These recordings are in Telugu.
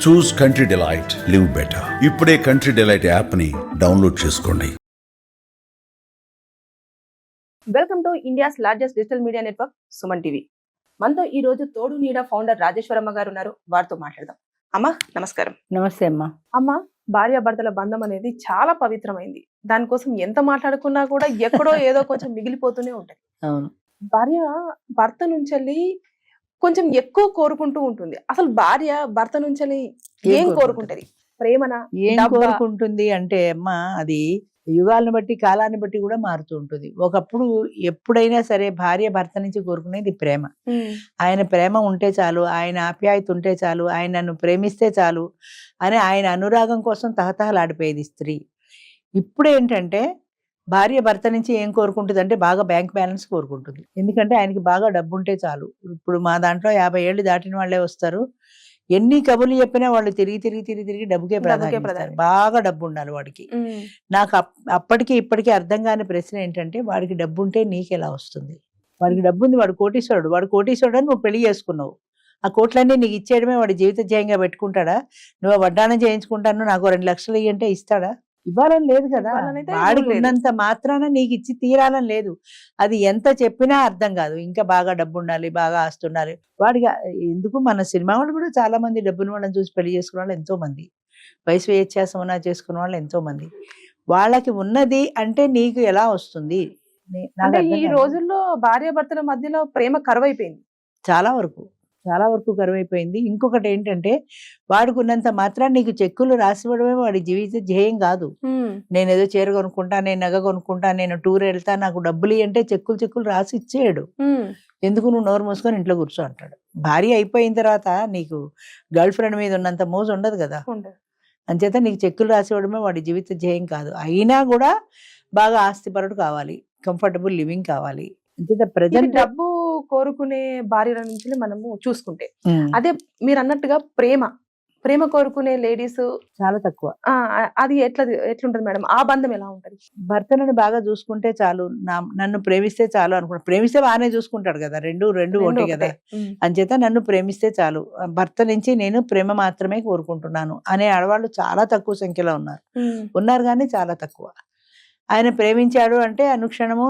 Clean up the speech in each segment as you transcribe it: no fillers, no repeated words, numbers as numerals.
చూస్ కంట్రీ డిలైట్, లివ్ బెటర్. ఇప్పుడే కంట్రీ డిలైట్ యాప్ ని డౌన్లోడ్ చేసుకోండి. Welcome to India's largest digital media network Suman TV. మనతో ఈ రోజు తోడు నీడ ఫౌండర్ రాజేశ్వరమ్మ గారు ఉన్నారు. వారితో మాట్లాడదాం. అమ్మ నమస్కారం. నమస్తే అమ్మా. అమ్మ, భార్యాభర్తల బంధం అనేది చాలా పవిత్రమైంది. దానికోసం ఎంత మాట్లాడుకున్నా కూడా ఎక్కడో ఏదో కొంచెం మిగిలిపోతూనే ఉంటది. అవును. భార్య భర్త నుంచి కొంచెం ఎక్కువ కోరుకుంటూ ఉంటుంది. అసలు భార్య భర్త నుంచి ఏం కోరుకుంటది? ప్రేమనా? ఏం డబ్బా? కోరుకుంటుంది అంటే అమ్మా, అది యుగాలను బట్టి కాలాన్ని బట్టి కూడా మారుతూ ఉంటుంది. ఒకప్పుడు ఎప్పుడైనా సరే భార్య భర్త నుంచి కోరుకునేది ప్రేమ. ఆయన ప్రేమ ఉంటే చాలు, ఆయన ఆప్యాయత ఉంటే చాలు, ఆయన నన్ను ప్రేమిస్తే చాలు అని ఆయన అనురాగం కోసం తహతహలాడిపోయేది స్త్రీ. ఇప్పుడు ఏంటంటే భార్య భర్త నుంచి ఏం కోరుకుంటుంది అంటే బాగా బ్యాంక్ బ్యాలెన్స్ కోరుకుంటుంది. ఎందుకంటే ఆయనకి బాగా డబ్బు ఉంటే చాలు. ఇప్పుడు మా దాంట్లో 50 ఏళ్ళు దాటిన వాళ్ళే వస్తారు. ఎన్ని కబుర్లు చెప్పినా వాళ్ళు తిరిగి డబ్బుకే ప్రాధాన్యత. బాగా డబ్బు ఉండాలి వాడికి. నాకు అప్పటికి ఇప్పటికీ అర్థం కాని ప్రశ్న ఏంటంటే, వాడికి డబ్బు ఉంటే నీకెలా వస్తుంది? వాడికి డబ్బు ఉంది, వాడు కోటీశ్వరుడు అని నువ్వు పెళ్లి చేసుకున్నావు. ఆ కోట్లన్నీ నీకు ఇచ్చేయడమే వాడి జీవిత ధ్యేయంగా పెట్టుకుంటాడా? నువ్వు వడ్డానం చేయించుకుంటాను నాకు 2 లక్షలు ఇయ్యంటే ఇస్తాడా? ఇవ్వాలని లేదు కదా. వాడికి ఉన్నంత మాత్రాన నీకు ఇచ్చి తీరాలని లేదు. అది ఎంత చెప్పినా అర్థం కాదు. ఇంకా బాగా డబ్బు ఉండాలి, బాగా ఆస్తి ఉండాలి. వాడికి ఎందుకు మన సినిమా వాళ్ళు కూడా చాలా మంది డబ్బుని వాళ్ళని చూసి పెళ్లి చేసుకున్న వాళ్ళు ఎంతో మంది, వయసు వ్యత్యాసం చేసుకున్న వాళ్ళు ఎంతో మంది. వాళ్ళకి ఉన్నది అంటే నీకు ఎలా వస్తుంది? ఈ రోజుల్లో భార్యాభర్తల మధ్యలో ప్రేమ కరువైపోయింది. చాలా వరకు కరువైపోయింది. ఇంకొకటి ఏంటంటే, వాడికి ఉన్నంత మాత్రం నీకు చెక్కులు రాసివ్వడమే వాడి జీవిత ధ్యేయం కాదు. నేను ఏదో చీర కొనుక్కుంటా, నేను నగ కొనుక్కుంటా, నేను టూర్ వెళ్తా, నాకు డబ్బులు అంటే చెక్కులు రాసి ఇచ్చేయడు. ఎందుకు నువ్వు నోరు మూసుకొని ఇంట్లో కూర్చో అంటాడు. భార్య అయిపోయిన తర్వాత నీకు గర్ల్ ఫ్రెండ్ మీద ఉన్నంత మోజు ఉండదు కదా. అంచేత నీకు చెక్కులు రాసివ్వడమే వాడి జీవిత ధ్యేయం కాదు. అయినా కూడా బాగా ఆస్తిపరుడు కావాలి, కంఫర్టబుల్ లివింగ్ కావాలి. ప్రజెంట్ డబ్బు కోరుకునే భార్యల నుంచి మనము చూసుకుంటే, అదే మీరు అన్నట్టుగా ప్రేమ కోరుకునే లేడీస్ చాలా తక్కువ. అది ఎట్లుంటది మేడం? ఆ బంధం ఎలా ఉంటది? భర్తను బాగా చూసుకుంటే చాలు, నన్ను ప్రేమిస్తే చాలు అనుకుంటా. ప్రేమిస్తే బాగానే చూసుకుంటాడు కదా, రెండు ఒకటి కదా. అంచేత నన్ను ప్రేమిస్తే చాలు, భర్త నుంచి నేను ప్రేమ మాత్రమే కోరుకుంటున్నాను అనే ఆడవాళ్ళు చాలా తక్కువ సంఖ్యలో ఉన్నారు కానీ చాలా తక్కువ. ఆయన ప్రేమించాడు అంటే అనుక్షణము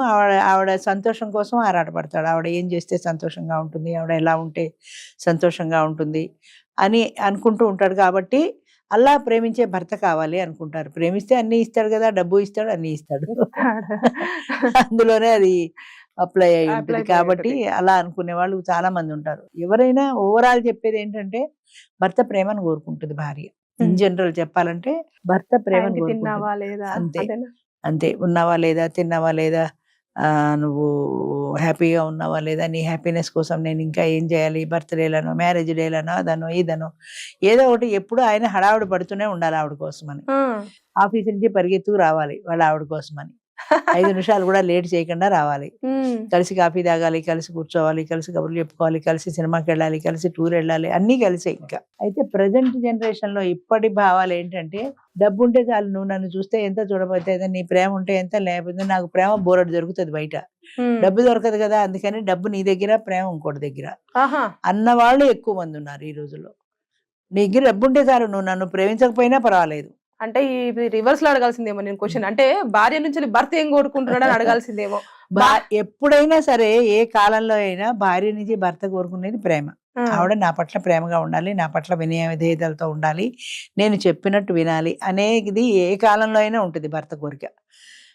ఆవిడ సంతోషం కోసం ఆరాటపడతాడు. ఆవిడ ఏం చేస్తే సంతోషంగా ఉంటుంది, ఆవిడ ఎలా ఉంటే సంతోషంగా ఉంటుంది అని అనుకుంటూ ఉంటాడు. కాబట్టి అలా ప్రేమించే భర్త కావాలి అనుకుంటారు. ప్రేమిస్తే అన్ని ఇస్తాడు కదా, డబ్బు ఇస్తాడు, అన్ని ఇస్తాడు. అందులోనే అది అప్లై అయి ఉంటుంది. కాబట్టి అలా అనుకునే వాళ్ళు చాలా మంది ఉంటారు. ఎవరైనా ఓవరాల్ చెప్పేది ఏంటంటే, భర్త ప్రేమను కోరుకుంటుంది భార్య. ఇన్ జనరల్ చెప్పాలంటే భర్త ప్రేమను కోరుకుంటుంది. అంతే. ఉన్నావా లేదా, తిన్నావా లేదా, నువ్వు హ్యాపీగా ఉన్నావా లేదా, నీ హ్యాపీనెస్ కోసం నేను ఇంకా ఏం చేయాలి, బర్త్డేలను, మ్యారేజ్ డేలను, అదనో ఇదనో ఏదో ఒకటి. ఎప్పుడు ఆయన హడావుడి పడుతూనే ఉండాలి ఆవిడ కోసమని. ఆఫీస్ నుంచి పరిగెత్తుకు రావాలి వాళ్ళ ఆవిడ కోసమని. 5 నిమిషాలు కూడా లేట్ చేయకుండా రావాలి. కలిసి కాఫీ తాగాలి, కలిసి కూర్చోవాలి, కలిసి కబుర్లు చెప్పుకోవాలి, కలిసి సినిమాకి వెళ్ళాలి, కలిసి టూర్ వెళ్ళాలి, అన్నీ కలిసే. ఇంకా అయితే ప్రజెంట్ జనరేషన్ లో ఇప్పటి భావాలు ఏంటంటే, డబ్బు ఉంటే చాలు, నువ్వు నన్ను చూస్తే ఎంత, చూడబోతే నీ ప్రేమ ఉంటే ఎంత, లేకపోతే నాకు ప్రేమ బోరడు దొరుకుతుంది బయట, డబ్బు దొరకదు కదా, అందుకని డబ్బు నీ దగ్గర, ప్రేమ ఇంకోటి దగ్గర అన్న వాళ్ళు ఎక్కువ మంది ఉన్నారు ఈ రోజుల్లో. నీ దగ్గర డబ్బు ఉంటే చాలు, నువ్వు నన్ను ప్రేమించకపోయినా పర్వాలేదు. అంటే ఈ రివర్స్ లో అడగాల్సిందేమో నేను క్వశ్చన్. అంటే భార్య నుంచి భర్త ఏం కోరుకుంటున్నాడు అని అడగాల్సిందేమో. ఎప్పుడైనా సరే, ఏ కాలంలో అయినా భార్య నుంచి భర్త కోరుకునేది ప్రేమ. ఆవిడ నా పట్ల ప్రేమగా ఉండాలి, నా పట్ల వినయ విధేయతలతో ఉండాలి, నేను చెప్పినట్టు వినాలి అనేది ఏ కాలంలో అయినా ఉంటుంది భర్త కోరిక.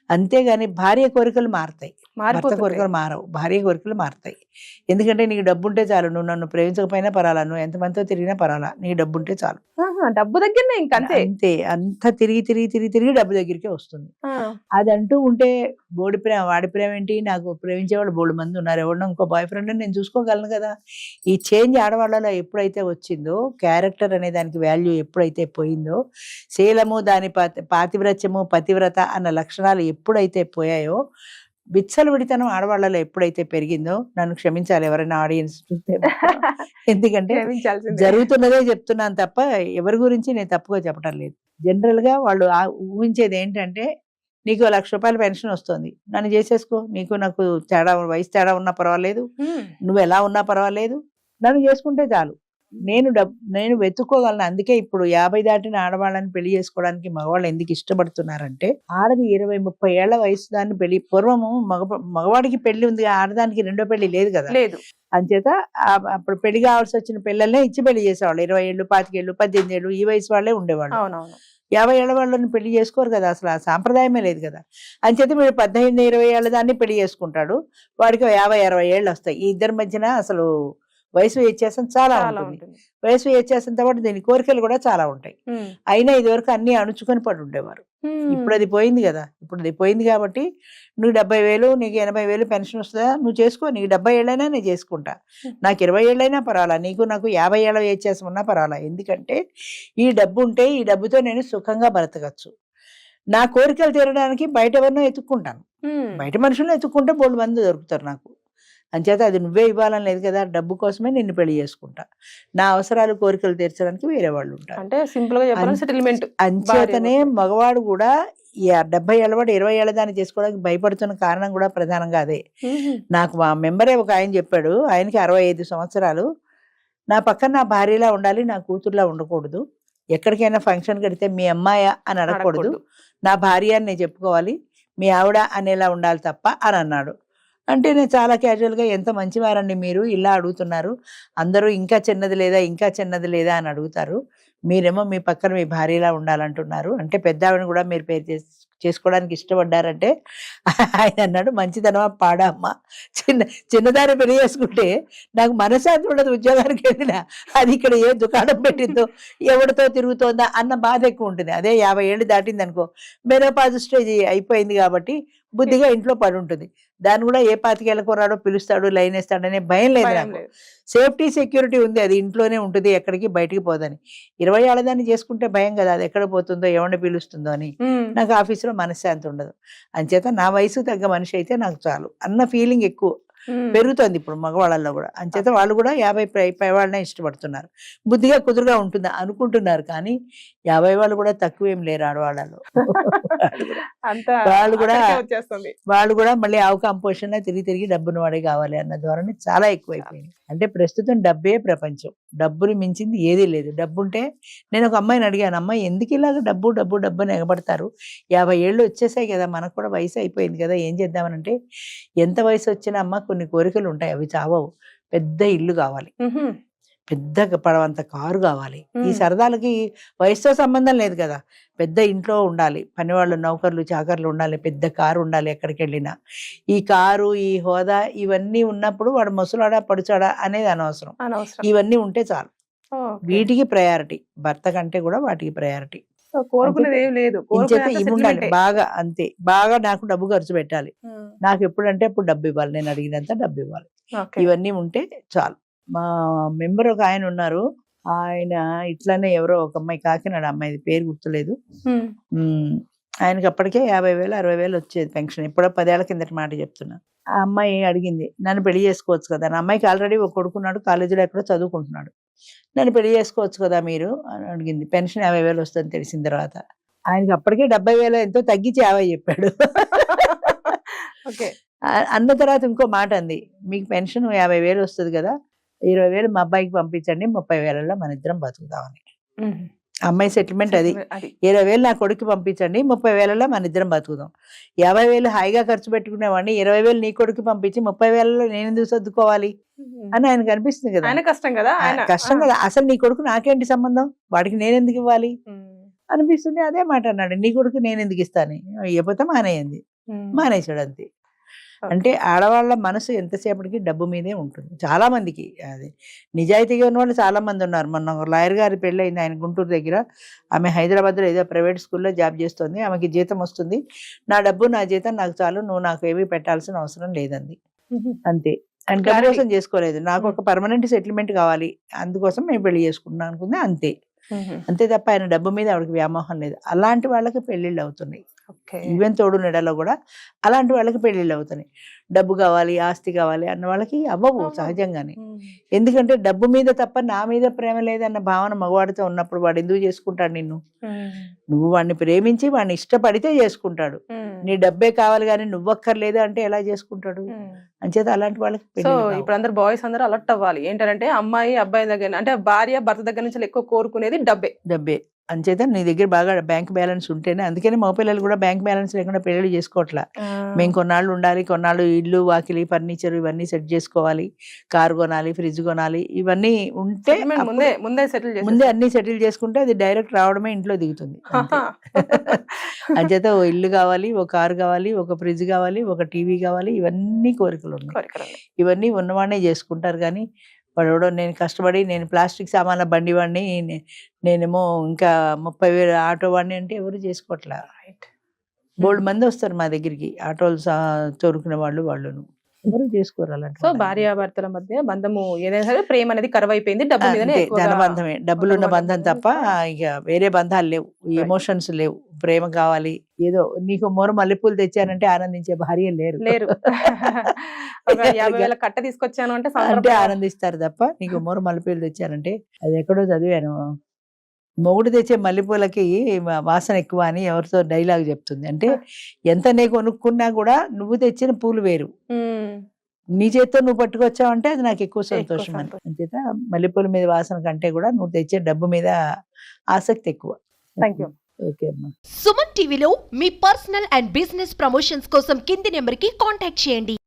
అంతేగాని భార్య కోరికలు మారుతాయి, భర్త కోరికలు మారవు. భార్య కోరికలు మారుతాయి. ఎందుకంటే నీకు డబ్బు ఉంటే చాలు, నువ్వు నన్ను ప్రేమించకపోయినా పర్వాలా, నువ్వు ఎంతమందితో తిరిగినా పర్వాలా, నీకు డబ్బు ఉంటే చాలు. డబ్బు దగ్గరనే అంతే. అంత తిరిగి డబ్బు దగ్గరికే వస్తుంది. అదంటూ ఉంటే బోడి ప్రేమ, వాడి ప్రేమ ఏంటి? నాకు ప్రేమించేవాళ్ళు బోడు మంది ఉన్నారు, ఎవడో ఇంకో బాయ్ ఫ్రెండ్ నేను చూసుకోగలను కదా. ఈ చేంజ్ ఆడవాళ్ళలో ఎప్పుడైతే వచ్చిందో, క్యారెక్టర్ అనే దానికి వాల్యూ ఎప్పుడైతే పోయిందో, శీలము, దాని పాతివ్రత్యము, పతివ్రత అన్న లక్షణాలు ఎప్పుడైతే పోయాయో, విచ్చలవిడితనం ఆడవాళ్ళలో ఎప్పుడైతే పెరిగిందో, నన్ను క్షమించాలి ఎవరైనా ఆడియన్స్ చూస్తే, ఎందుకంటే జరుగుతున్నదే చెప్తున్నాను తప్ప ఎవరి గురించి నేను తప్పుగా చెప్పడం లేదు. జనరల్ గా వాళ్ళు ఊహించేది ఏంటంటే, నీకు 1 లక్ష రూపాయల పెన్షన్ వస్తుంది, నన్ను చేసేసుకో, నీకు నాకు తేడా, వయసు తేడా ఉన్నా పర్వాలేదు, నువ్వు ఎలా ఉన్నా పర్వాలేదు, నన్ను చేసుకుంటే చాలు, నేను వెతుక్కోగలను. అందుకే ఇప్పుడు 50 దాటిన ఆడవాళ్ళని పెళ్లి చేసుకోవడానికి మగవాళ్ళు ఎందుకు ఇష్టపడుతున్నారంటే, ఆడది 20-30 ఏళ్ల వయసు దాన్ని పెళ్లి, పూర్వము మగవాడికి పెళ్లి ఉంది, ఆడదానికి రెండో పెళ్లి లేదు కదా. లేదు. అంచేత అప్పుడు పెళ్లి కావాల్సి వచ్చిన పిల్లల్నే ఇచ్చి పెళ్లి చేసేవాళ్ళు. 20 ఏళ్ళు, 25 ఏళ్ళు, 18 ఏళ్ళు ఈ వయసు వాళ్ళే ఉండేవాళ్ళు. అవునవును. 50 ఏళ్ల వాళ్ళని పెళ్లి చేసుకోరు కదా, అసలు ఆ సాంప్రదాయమే లేదు కదా. అంచేత మీరు 18-20 ఏళ్ళ దాన్ని పెళ్లి చేసుకుంటాడు, వాడికి 50-60 ఏళ్ళు వస్తాయి. ఈ ఇద్దరి మధ్యన అసలు వయసు వ్యత్యాసం చాలా ఉంటుంది. వయసు వ్యత్యాసంతో పాటు దీని కోరికలు కూడా చాలా ఉంటాయి. అయినా ఇదివరకు అన్ని అణుచుకొని పడి ఉండేవారు. ఇప్పుడు అది పోయింది కదా. ఇప్పుడు అది పోయింది కాబట్టి నువ్వు 70,000 నీకు 80,000 పెన్షన్ వస్తుందా, నువ్వు చేసుకో, నీకు 70 ఏళ్ళైనా నేను చేసుకుంటా, నాకు 20 ఏళ్ళైనా పర్వాలా, నీకు నాకు 50 ఏళ్ళ వ్యత్యాసం ఉన్నా పర్వాలా, ఎందుకంటే ఈ డబ్బు ఉంటే ఈ డబ్బుతో నేను సుఖంగా బ్రతకచ్చు. నా కోరికలు తీరడానికి బయట ఎవరినో ఎత్తుక్కుంటాను, బయట మనుషులను ఎత్తుక్కుంటే బోల్డ్ మంది దొరుకుతారు నాకు. అంచేత అది నువ్వే ఇవ్వాలని లేదు కదా, డబ్బు కోసమే నిన్ను పెళ్లి చేసుకుంటా, నా అవసరాలు కోరికలు తీర్చడానికి వేరే వాళ్ళు ఉంటారు. అంటే సింపుల్ గా చెప్పాలంటే సెటిల్మెంట్. అంచేతనే మగవాడు కూడా 70 ఏళ్ళ వాడు 20 ఏళ్ళ దాన్ని చేసుకోవడానికి భయపడుతున్న కారణం కూడా ప్రధానంగా అదే. నాకు మా మెంబరే ఒక ఆయన చెప్పాడు, ఆయనకి 65 సంవత్సరాలు, నా పక్కన నా భార్యలా ఉండాలి, నా కూతురులా ఉండకూడదు, ఎక్కడికైనా ఫంక్షన్ కడితే మీ అమ్మాయా అని అడగకూడదు, నా భార్య అని నేను చెప్పుకోవాలి, మీ ఆవిడ అనేలా ఉండాలి తప్ప అని అన్నాడు. అంటే నేను చాలా క్యాజువల్గా, ఎంత మంచివారండి మీరు, ఇలా అడుగుతున్నారు, అందరూ ఇంకా చిన్నది లేదా ఇంకా చిన్నది లేదా అని అడుగుతారు, మీరేమో మీ పక్కన మీ భార్యలా ఉండాలంటున్నారు, అంటే పెద్ద ఆవిడని కూడా మీరు పేరు చేసుకోవడానికి ఇష్టపడ్డారంటే ఆయన అన్నాడు, మంచిదనమా పాడమ్మా, చిన్నదాన్ని పెళ్లి చేసుకుంటే నాకు మనశ్శాంతి ఉండదు, ఉద్యోగానికి వెళ్ళినా అది ఇక్కడ ఏ దుకాణం పెట్టిందో ఎవరితో తిరుగుతోందా అన్న బాధ ఎక్కువ ఉంటుంది. అదే 50 ఏళ్ళు దాటింది అనుకో, మెనోపాజ్ స్టేజ్ అయిపోయింది కాబట్టి బుద్ధిగా ఇంట్లో పడి ఉంటుంది, దాన్ని కూడా ఏ 25 ఏళ్ళ కుర్రాడో పిలుస్తాడు, లైన్ వేస్తాడనే భయం లేదు నాకు. సేఫ్టీ సెక్యూరిటీ ఉంది, అది ఇంట్లోనే ఉంటుంది, ఎక్కడికి బయటికి పోదని. 20 ఏళ్ళ దాన్ని చేసుకుంటే భయం కదా, అది ఎక్కడ పోతుందో ఎవరిని పిలుస్తుందో అని. నాకు ఆఫీసులో మనశ్శాంతి ఉండదు. అంచేత నా వయసు తగ్గ మనిషి అయితే నాకు చాలు అన్న ఫీలింగ్ ఎక్కువ పెరుగుతుంది ఇప్పుడు మగవాళ్ళల్లో కూడా. అంచేత వాళ్ళు కూడా 50 పై వాళ్ళనే ఇష్టపడుతున్నారు, బుద్ధిగా కుదురుగా ఉంటుంది అనుకుంటున్నారు. కానీ 50 వాళ్ళు కూడా తక్కువేం లేరు ఆడవాళ్ళలో. వాళ్ళు కూడా మళ్ళీ ఆవు కంపోజిషన్ తిరిగి డబ్బును వాడే కావాలి అన్న ధోరణి చాలా ఎక్కువైపోయింది. అంటే ప్రస్తుతం డబ్బే ప్రపంచం, డబ్బుని మించింది ఏదీ లేదు. డబ్బు ఉంటే, నేను ఒక అమ్మాయిని అడిగాను, అమ్మాయి ఎందుకు ఇలాగ డబ్బు డబ్బు డబ్బు అని ఎగబడతారు, 50 ఏళ్ళు వచ్చేసాయి కదా, మనకు కూడా వయసు అయిపోయింది కదా, ఏం చేద్దామనంటే, ఎంత వయసు వచ్చినా అమ్మ కొన్ని కోరికలు ఉంటాయి, అవి చావవు. పెద్ద ఇల్లు కావాలి, పెద్ద పడవంత కారు కావాలి. ఈ సరదాలకి వయసుతో సంబంధం లేదు కదా, పెద్ద ఇంట్లో ఉండాలి, పనివాళ్ళు నౌకర్లు చాకర్లు ఉండాలి, పెద్ద కారు ఉండాలి ఎక్కడికి వెళ్ళినా. ఈ కారు, ఈ హోదా ఇవన్నీ ఉన్నప్పుడు వాడు ముసలాడా పడుచాడా అనేది అనవసరం, ఇవన్నీ ఉంటే చాలు. వీటికి ప్రయారిటీ, భర్త కంటే కూడా వాటికి ప్రయారిటీ. ఇవి ఉండాలి బాగా, అంతే. బాగా నాకు డబ్బు ఖర్చు పెట్టాలి, నాకు ఎప్పుడంటే అప్పుడు డబ్బు ఇవ్వాలి, నేను అడిగినంత డబ్బు ఇవ్వాలి, ఇవన్నీ ఉంటే చాలు. మా మెంబర్ ఒక ఆయన ఉన్నారు, ఆయన ఇట్లానే ఎవరో ఒక అమ్మాయి, కాకినాడ అమ్మాయి, పేరు గుర్తులేదు, ఆయనకి అప్పటికే 50,000 60,000 వచ్చేది పెన్షన్. ఎప్పుడో 10 ఏళ్ల కిందటి మాట చెప్తున్నా. ఆ అమ్మాయి అడిగింది, నన్ను పెళ్లి చేసుకోవచ్చు కదా, నా అమ్మాయికి ఆల్రెడీ ఒక కొడుకున్నాడు, కాలేజీలో ఎక్కడో చదువుకుంటున్నాడు, నన్ను పెళ్లి చేసుకోవచ్చు కదా మీరు అని అడిగింది. పెన్షన్ 50,000 వస్తుందని తెలిసిన తర్వాత ఆయనకి అప్పటికే 70,000 ఎంతో తగ్గించి 50 చెప్పాడు. అన్న తర్వాత ఇంకో మాట అంది, మీకు పెన్షన్ 50,000 వస్తుంది కదా, 20,000 మా అబ్బాయికి పంపించండి, 30,000లో మన ఇద్దరం బతుకుతామని. అమ్మాయి సెటిల్మెంట్ అది. 20,000 నా కొడుకు పంపించండి, 30,000లో మన ఇద్దరం బతుకుదాం. 50,000 హాయిగా ఖర్చు పెట్టుకునేవాడిని, 20,000 నీ కొడుకు పంపించి 30,000లో నేను ఎందుకు సర్దుకోవాలి అని ఆయనకు అనిపిస్తుంది కదా. కష్టం కదా, అసలు నీ కొడుకు నాకేంటి సంబంధం, వాడికి నేను ఎందుకు ఇవ్వాలి అనిపిస్తుంది. అదే మాట అన్నాడు, నీ కొడుకు నేను ఎందుకు ఇస్తాను, ఇవ్వకపోతే మానేయండి, మానేసాడు అంతే. అంటే ఆడవాళ్ళ మనసు ఎంతసేపటికి డబ్బు మీదే ఉంటుంది చాలా మందికి. అది నిజాయితీగా ఉన్న వాళ్ళు చాలా మంది ఉన్నారు. మొన్న లాయర్ గారి పెళ్ళి అయింది, ఆయన గుంటూరు దగ్గర, ఆమె హైదరాబాద్లో ఏదో ప్రైవేట్ స్కూల్లో జాబ్ చేస్తుంది, ఆమెకి జీతం వస్తుంది, నా డబ్బు నా జీతం నాకు చాలు, నువ్వు నాకు ఏమీ పెట్టాల్సిన అవసరం లేదండి, అంతే. అండ్ డబ్బు కోసం చేసుకోలేదు, నాకు ఒక పర్మనెంట్ సెటిల్మెంట్ కావాలి, అందుకోసం మేము పెళ్లి చేసుకుంటున్నాం అనుకుంది, అంతే. అంతే తప్ప ఆయన డబ్బు మీద ఆవిడకి వ్యామోహం లేదు. అలాంటి వాళ్ళకి పెళ్లిళ్ళు అవుతున్నాయి. ఈవెన్ తోడు నెడలో కూడా అలాంటి వాళ్ళకి పెళ్లిళ్ళు అవుతున్నాయి. డబ్బు కావాలి, ఆస్తి కావాలి అన్న వాళ్ళకి అవ్వవు సహజంగానే. ఎందుకంటే డబ్బు మీద తప్ప నా మీద ప్రేమ లేదన్న భావన మగవాడితో ఉన్నప్పుడు వాడు ఎందుకు చేసుకుంటాడు నిన్ను? నువ్వు వాడిని ప్రేమించి వాడిని ఇష్టపడితే చేసుకుంటాడు. నీ డబ్బే కావాలి కానీ నువ్వక్కర్లేదు అంటే ఎలా చేసుకుంటాడు? అంచేత అలాంటి వాళ్ళకి సో పెళ్ళిళ్ళు కావు. ఇప్పుడు అందరు బాయ్స్ అందరూ అలర్ట్ అవ్వాలి ఏంటంటే అమ్మాయి అబ్బాయి దగ్గర అంటే భార్య భర్త దగ్గర నుంచి ఎక్కువ కోరుకునేది డబ్బే. డబ్బే. అంచేత నీ దగ్గర బాగా బ్యాంక్ బ్యాలెన్స్ ఉంటేనే, అందుకని మా పిల్లలు కూడా బ్యాంక్ బ్యాలెన్స్ లేకుండా పెళ్ళిళ్ళు చేసుకోవట్లా. మేము కొన్నాళ్ళు ఉండాలి, కొన్నాళ్ళు ఇల్లు వాకిలి ఫర్నిచర్ ఇవన్నీ సెట్ చేసుకోవాలి, కారు కొనాలి, ఫ్రిడ్జ్ కొనాలి, ఇవన్నీ ఉంటే Settlement అప్పుడు ముందే సెటిల్ ముందే అన్ని సెటిల్ చేసుకుంటే అది డైరెక్ట్ రావడమే ఇంట్లో దిగుతుంది. అంతే. అంచేత ఓ ఇల్లు కావాలి, ఒక కారు కావాలి, ఒక ఫ్రిడ్జ్ కావాలి, ఒక టీవీ కావాలి, ఇవన్నీ కోరికలు ఉన్నాయి. ఇవన్నీ ఉన్నవాడినే చేసుకుంటారు కానీ వాడు నేను కష్టపడి నేను ప్లాస్టిక్ సామాన్ల బండి వాడిని నేనేమో ఇంకా 30,000 ఆటో వాడిని అంటే ఎవరు చేసుకోవట్లా. బోల్డ్ మంది వస్తారు మా దగ్గరికి ఆటోలు తోరుకునే వాళ్ళును ఎవరు చేసుకోరు అలాంటి సో భార్యాభర్తల మధ్య బంధము ఏదైనా సరే ప్రేమ అనేది కరువైపోయింది, డబ్బు మీదనే అంతే, ఎక్కువగా ధనబంధమే, డబ్బులున్న డబ్బులున్న బంధం తప్ప ఇక వేరే బంధాలు లేవు, Right. ఎమోషన్స్ లేవు. ప్రేమ కావాలి, ఏదో నీకు మొర మల్లెపూలు తెచ్చానంటే ఆనందించే భార్య లేరు. లేరు. ఒక 50,000 కట్ట తీసుకొచ్చాను అంటే అంటే సంతృప్తి. ఆనందిస్తారు తప్ప నీకు మొర మల్లెపూలు తెచ్చానంటే అది ఎక్కడో చదివాను. మొగుడు తెచ్చే మల్లెపూలకి వాసన ఎక్కువ అని ఎవరితో డైలాగ్ చెప్తుంది. అంటే ఎంత నీకు కొనుక్కున్నా కూడా నువ్వు తెచ్చిన పూలు వేరు, ఉమ్. నీ చేత్తో నువ్వు పట్టుకొచ్చావంటే అది నాకు ఎక్కువ సంతోషం అని. సంతోషం. అంచేత మల్లెపూల మీద వాసన కంటే కూడా నువ్వు తెచ్చే డబ్బు మీద ఆసక్తి ఎక్కువ. Thank you. ఓకే అమ్మా. సుమన్ టీవీలో మీ పర్సనల్ అండ్ బిజినెస్ ప్రమోషన్స్ కోసం కింది నెంబర్కి కాంటాక్ట్ చేయండి.